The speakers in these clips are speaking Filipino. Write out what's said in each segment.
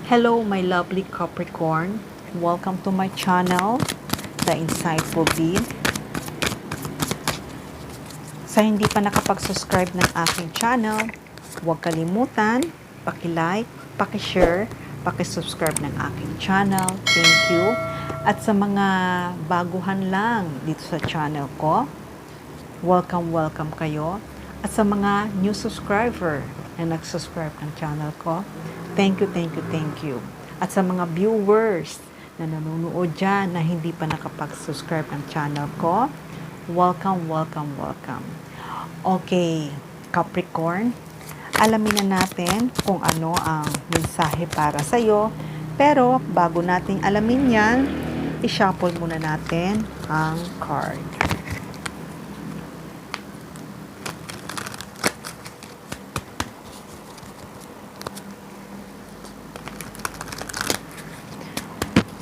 Hello, my lovely Capricorn. Welcome to my channel, The Insightful Bee. Sa hindi pa nakapag-subscribe ng aking channel, huwag kalimutan, paki-like, paki-share, paki-subscribe ng aking channel. Thank you. At sa mga baguhan lang dito sa channel ko, welcome kayo. At sa mga new subscriber na nag-subscribe ng channel ko, thank you. At sa mga viewers na nanonood dyan na hindi pa nakapag-subscribe ng channel ko, welcome. Okay, Capricorn, alamin na natin kung ano ang mensahe para sa'yo. Pero bago natin alamin yan, i-shuffle muna natin ang card.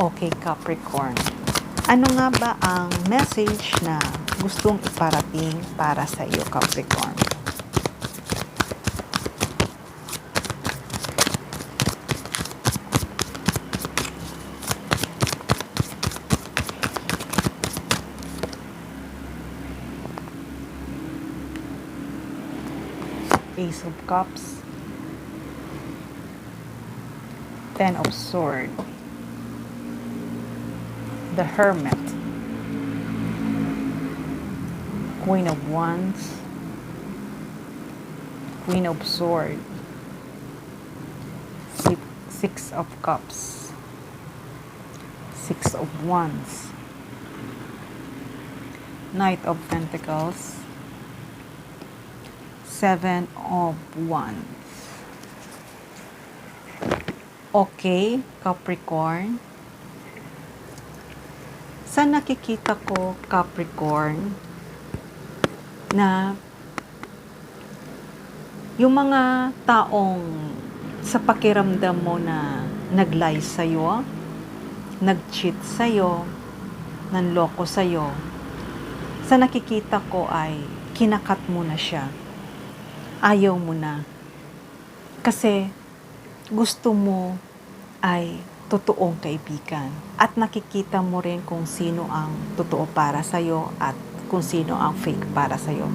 Okay, Capricorn. Ano nga ba ang message na gustong iparating para sa iyo, Capricorn? Ace of Cups, Ten of Swords, the Hermit, Queen of Wands, Queen of Swords, Six of Cups, Six of Wands, Knight of Pentacles, Seven of Wands. Okay, Capricorn. Sa nakikita ko, Capricorn, na yung mga taong sa pakiramdam mo na nag-lie sa'yo, nag-cheat sa'yo, nanloko sa'yo, sa nakikita ko ay kinakat mo na siya. Ayaw mo na. Kasi gusto mo ay totoong kaibigan. At nakikita mo rin kung sino ang totoo para sa'yo at kung sino ang fake para sa'yo.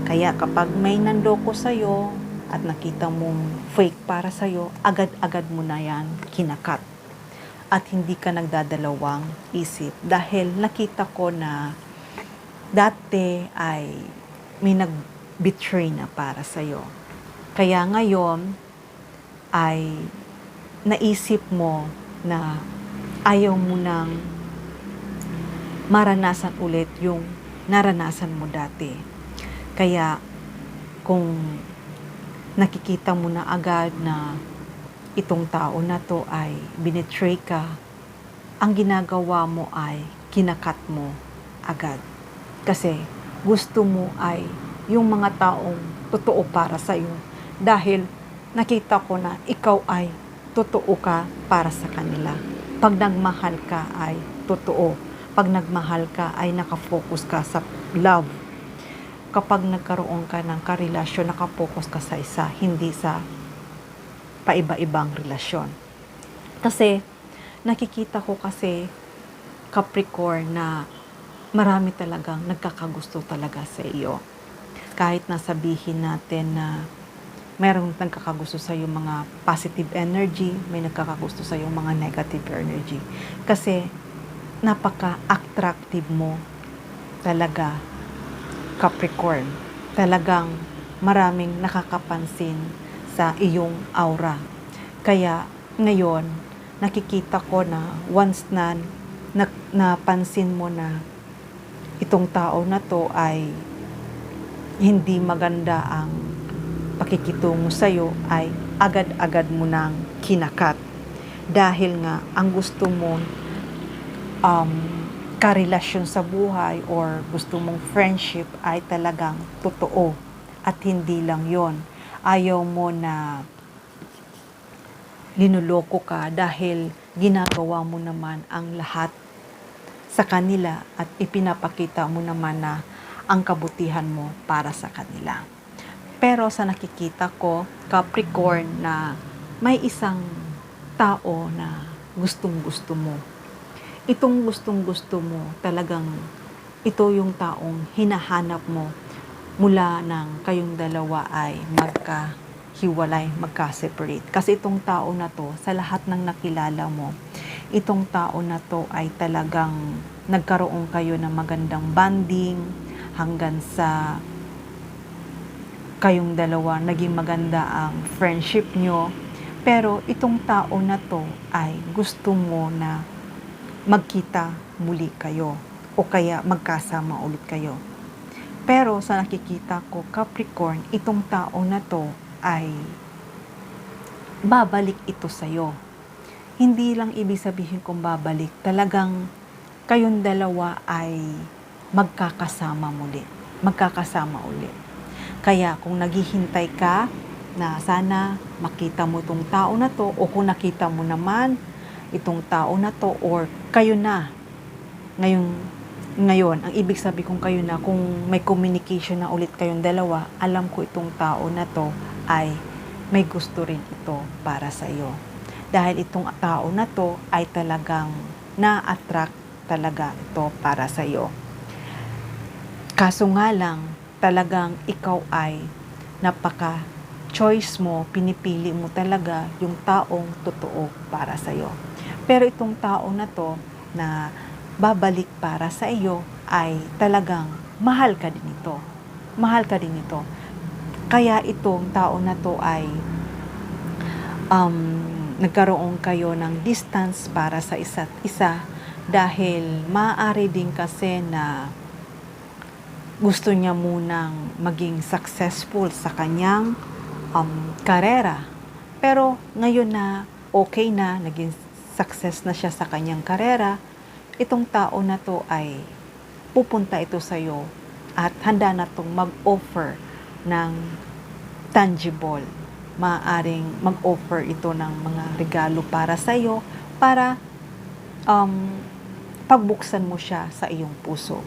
Kaya kapag may nanloko sa'yo at nakita mong fake para sa'yo, agad-agad mo na yan kinakat. At hindi ka nagdadalawang isip. Dahil nakita ko na dati ay may nag-betray na para sa'yo. Kaya ngayon ay naisip mo na ayaw mo nang maranasan ulit yung naranasan mo dati. Kaya kung nakikita mo na agad na itong tao na to ay binetray ka, ang ginagawa mo ay kinakat mo agad. Kasi gusto mo ay yung mga taong totoo para sa'yo. Dahil nakita ko na ikaw ay totoo ka para sa kanila. Pag nagmahal ka ay totoo. Pag nagmahal ka ay nakafocus ka sa love. Kapag nagkaroon ka ng karelasyon, nakafocus ka sa isa, hindi sa paiba-ibang relasyon. Kasi nakikita ko kasi, Capricorn, na marami talagang nagkakagusto talaga sa iyo. Kahit nasabihin natin na merong nagkakagusto sa yung mga positive energy, may nagkakagusto sa yung mga negative energy. Kasi napaka-attractive mo talaga, Capricorn. Talagang maraming nakakapansin sa iyong aura. Kaya ngayon, nakikita ko na once na napansin mo na itong tao na to ay hindi maganda ang pakikitungo sa'yo, ay agad-agad mo nang kinakat. Dahil nga, ang gusto mong karelasyon sa buhay or gusto mong friendship ay talagang totoo. At hindi lang yon. Ayaw mo na linuloko ka dahil ginagawa mo naman ang lahat sa kanila at ipinapakita mo naman na ang kabutihan mo para sa kanila. Pero sa nakikita ko, Capricorn, na may isang tao na gustong-gusto mo. Itong gustong-gusto mo, talagang ito yung taong hinahanap mo mula nang kayong dalawa ay magkahiwalay, magka-separate. Kasi itong tao na to, sa lahat ng nakilala mo, itong tao na to ay talagang nagkaroon kayo ng magandang bonding hanggang sa kayong dalawa naging maganda ang friendship nyo. Pero itong tao na to ay gusto mo na magkita muli kayo o kaya magkasama ulit kayo. Pero sa nakikita ko, Capricorn, itong tao na to ay babalik ito sa'yo. Hindi lang ibig sabihin kung babalik, talagang kayong dalawa ay magkakasama muli, magkakasama ulit. Kaya kung naghihintay ka na sana makita mo itong tao na to, o kung nakita mo naman itong tao na to, or kayo na ngayon, ang ibig sabihin kung kayo na, kung may communication na ulit kayong dalawa, alam ko itong tao na to ay may gusto rin ito para sa iyo. Dahil itong tao na to ay talagang na-attract talaga ito para sa iyo. Kaso nga lang, talagang ikaw ay napaka-choice mo, pinipili mo talaga yung taong totoo para sa iyo. Pero itong tao na to na babalik para sa iyo ay talagang mahal ka din ito. Mahal ka din ito. Kaya itong tao na to ay nagkaroon kayo ng distance para sa isa't isa dahil maaari din kasi na gusto niya munang maging successful sa kanyang karera. Pero ngayon na okay na, naging success na siya sa kanyang karera, itong tao na to ay pupunta ito sa iyo at handa na itong mag-offer ng tangible. Maaaring mag-offer ito ng mga regalo para sa iyo para pagbuksan mo siya sa iyong puso.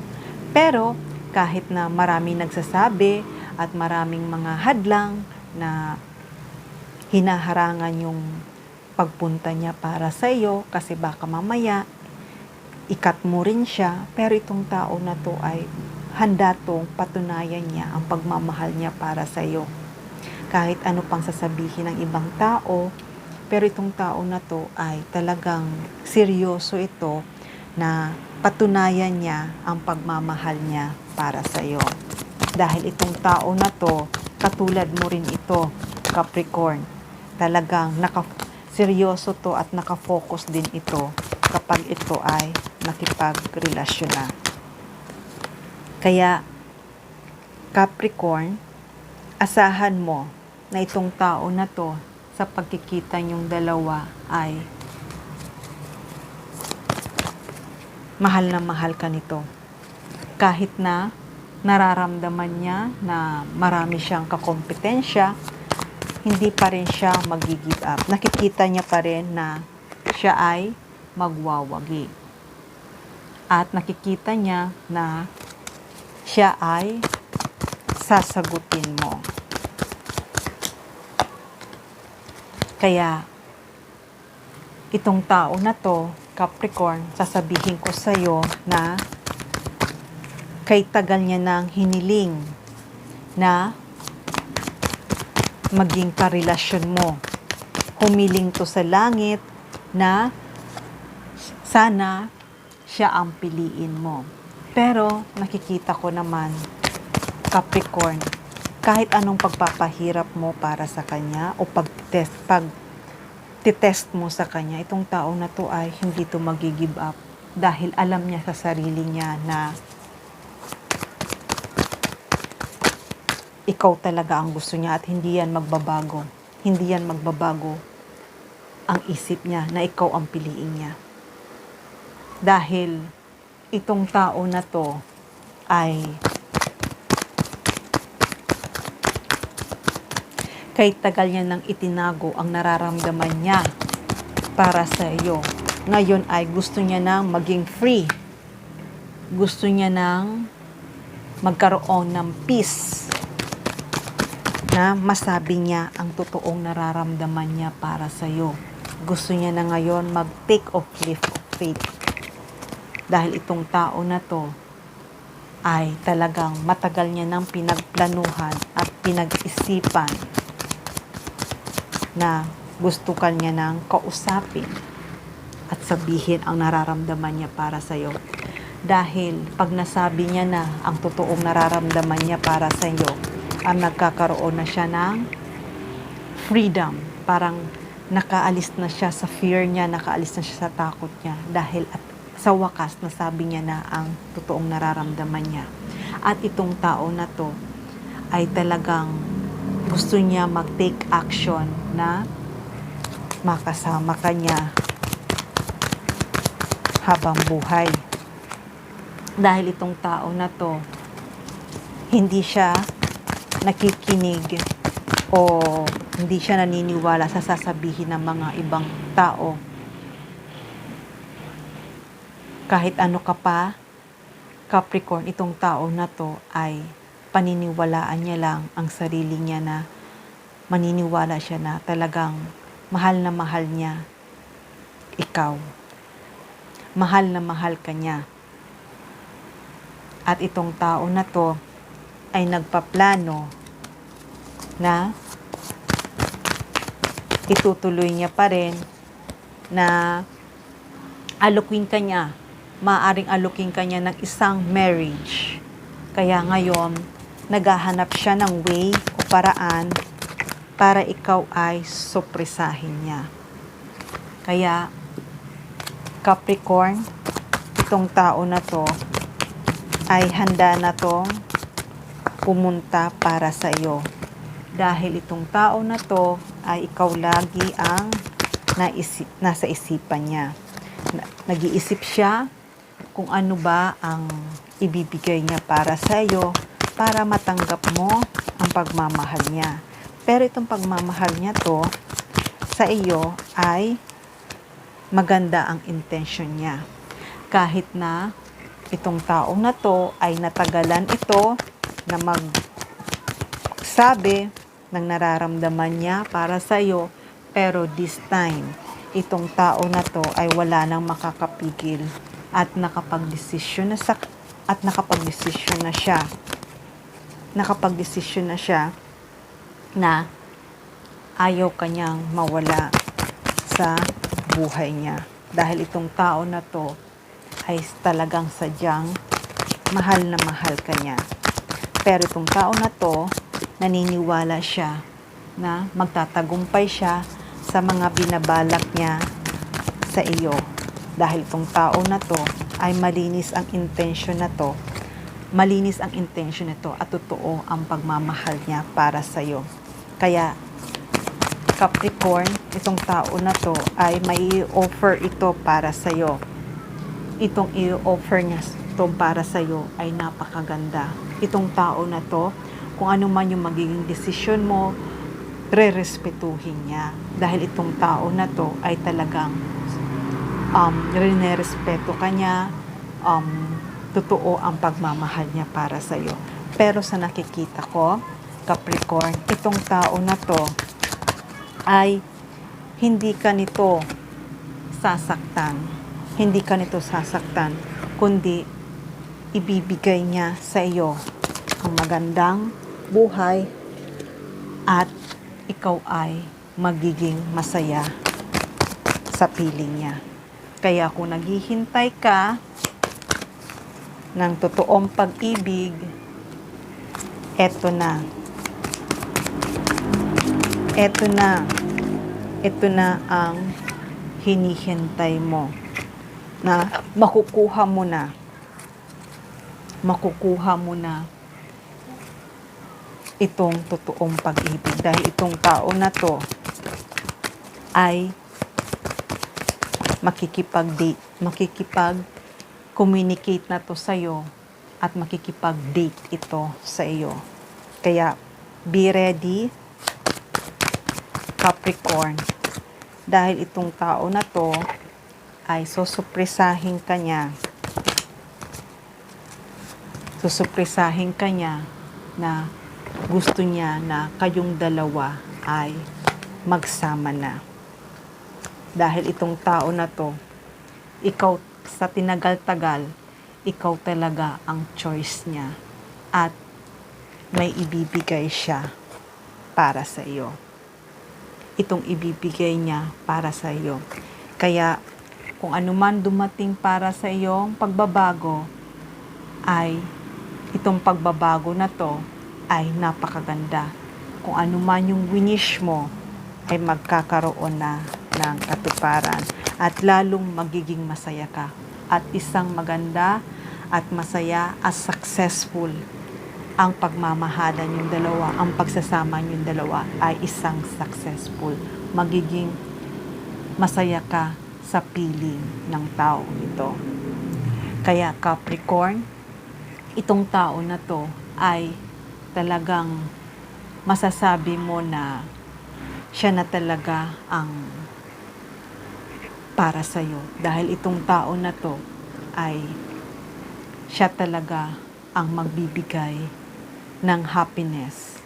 Pero kahit na maraming nagsasabi at maraming mga hadlang na hinaharangan yung pagpunta niya para sa iyo kasi baka mamaya ikat mo rin siya, pero itong tao na to ay handa tong patunayan niya ang pagmamahal niya para sa iyo. Kahit ano pang sasabihin ng ibang tao, pero itong tao na to ay talagang seryoso ito na patunayan niya ang pagmamahal niya para sa iyo. Dahil itong tao na to, katulad mo rin ito, Capricorn, talagang seryoso to at nakafocus din ito kapag ito ay nakipagrelasyon na. Kaya, Capricorn, asahan mo na itong tao na to sa pagkikita niyong dalawa ay mahal na mahal ka nito. Kahit na nararamdaman niya na marami siyang kakompetensya, hindi pa rin siya mag-give up. Nakikita niya pa rin na siya ay magwawagi. At nakikita niya na siya ay sasagutin mo. Kaya, itong tao na to, Capricorn, sasabihin ko sa iyo na kay tagal niya nang hiniling na maging karelasyon mo. Humiling to sa langit na sana siya ang piliin mo. Pero nakikita ko naman, Capricorn, kahit anong pagpapahirap mo para sa kanya o pag-test mo sa kanya, itong tao na to ay hindi to mag-give up dahil alam niya sa sarili niya na ikaw talaga ang gusto niya at hindi yan magbabago. Hindi yan magbabago ang isip niya na ikaw ang piliin niya. Dahil itong tao na to ay kahit tagal niya nang itinago ang nararamdaman niya para sa iyo. Ngayon ay gusto niya nang maging free. Gusto niya nang magkaroon ng peace na masabi niya ang totoong nararamdaman niya para sa iyo. gusto niya na ngayon mag-take of leap of faith. Dahil itong tao na to ay talagang matagal niya nang pinagplanuhan at pinag-isipan na gusto ka niya nang kausapin at sabihin ang nararamdaman niya para sa'yo. Dahil pag nasabi niya na ang totoong nararamdaman niya para sa'yo, ang nagkakaroon na siya ng freedom. Parang nakaalis na siya sa fear niya, nakaalis na siya sa takot niya. Dahil at sa wakas, nasabi niya na ang totoong nararamdaman niya. At itong tao na to ay talagang gusto niya mag-take action na makasama ka niya habang buhay. Dahil itong tao na to, hindi siya nakikinig o hindi siya naniniwala sa sasabihin ng mga ibang tao. Kahit ano ka pa, Capricorn, itong tao na to ay paniniwalaan niya lang ang sarili niya na maniniwala siya na talagang mahal na mahal niya ikaw. Mahal na mahal ka niya. At itong tao na to ay nagpaplano na itutuloy niya pa rin na alukin ka niya. Maaaring alukin ka niya ng isang marriage. Kaya ngayon, naghahanap siya ng way o paraan para ikaw ay supresahin niya. Kaya, Capricorn, itong tao na to ay handa na tong pumunta para sa iyo. Dahil itong tao na to ay ikaw lagi ang nasa isipan niya. Nag-iisip siya kung ano ba ang ibibigay niya para sa iyo para matanggap mo ang pagmamahal niya. Pero itong pagmamahal niya to sa iyo ay maganda ang intention niya. Kahit na itong tao na to ay natagalan ito na magsabi ng nararamdaman niya para sa iyo, pero this time, itong tao na to ay wala nang makakapigil at nakapagdesisyon na siya. Nakapagdesisyon na siya na ayaw kanyang mawala sa buhay niya. Dahil itong tao na to ay talagang sadyang mahal na mahal ka niya. Pero itong tao na to, naniniwala siya na magtatagumpay siya sa mga binabalak niya sa iyo. Dahil itong tao na to ay malinis ang intensyon na to. Malinis ang intensyon nito at totoo ang pagmamahal niya para sa iyo. Kaya, Capricorn, itong tao na to ay may i-offer ito para sa iyo. Itong i-offer niya ito para sa iyo ay napakaganda. Itong tao na to, kung ano man yung magiging desisyon mo, re-respetuhin niya. Dahil itong tao na to ay talagang rinerespeto ka niya, totoo ang pagmamahal niya para sa iyo. Pero sa nakikita ko, Capricorn, itong tao na to ay hindi ka nito sasaktan. Hindi ka nito sasaktan, kundi ibibigay niya sa iyo ang magandang buhay at ikaw ay magiging masaya sa piling niya. Kaya kung naghihintay ka ng totoong pag-ibig, eto na. Eto na. Ito na ang hinihintay mo na makukuha mo na. Makukuha mo na itong totoong pag-ibig. Dahil itong tao na to ay makikipag-communicate na to sa'yo at makikipag-date ito sa iyo. Kaya, be ready, Capricorn. Dahil itong tao na to ay susupresahin ka niya. Susupresahin ka niya na gusto niya na kayong dalawa ay magsama na. Dahil itong tao na to, ikaw sa tinagal-tagal, ikaw talaga ang choice niya at may ibibigay siya para sa iyo. Itong ibibigay niya para sa iyo. Kaya kung anuman dumating para sa iyong pagbabago, ay itong pagbabago na to ay napakaganda. Kung anuman yung winish mo, ay magkakaroon na ng katuparan at lalong magiging masaya ka. At isang maganda at masaya at successful ang pagmamahalan yung dalawa, ang pagsasama yung dalawa ay isang successful. Magiging masaya ka sa piling ng tao ito. Kaya Capricorn, itong tao na to ay talagang masasabi mo na siya na talaga ang para sa'yo. Dahil itong tao na to ay siya talaga ang magbibigay ng happiness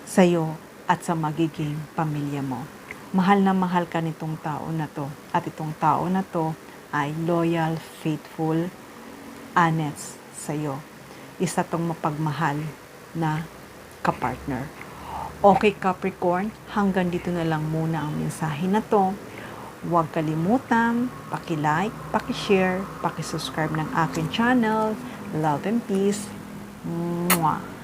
sa'yo at sa magiging pamilya mo. Mahal na mahal ka nitong tao na to. At itong tao na to ay loyal, faithful, honest sa'yo. Isa tong mapagmahal na kapartner. Okay Capricorn, hanggang dito na lang muna ang mensahe na to. Huwag kalimutan, paki-like, paki-share, paki-subscribe ng aking channel. Love and peace. Mwah!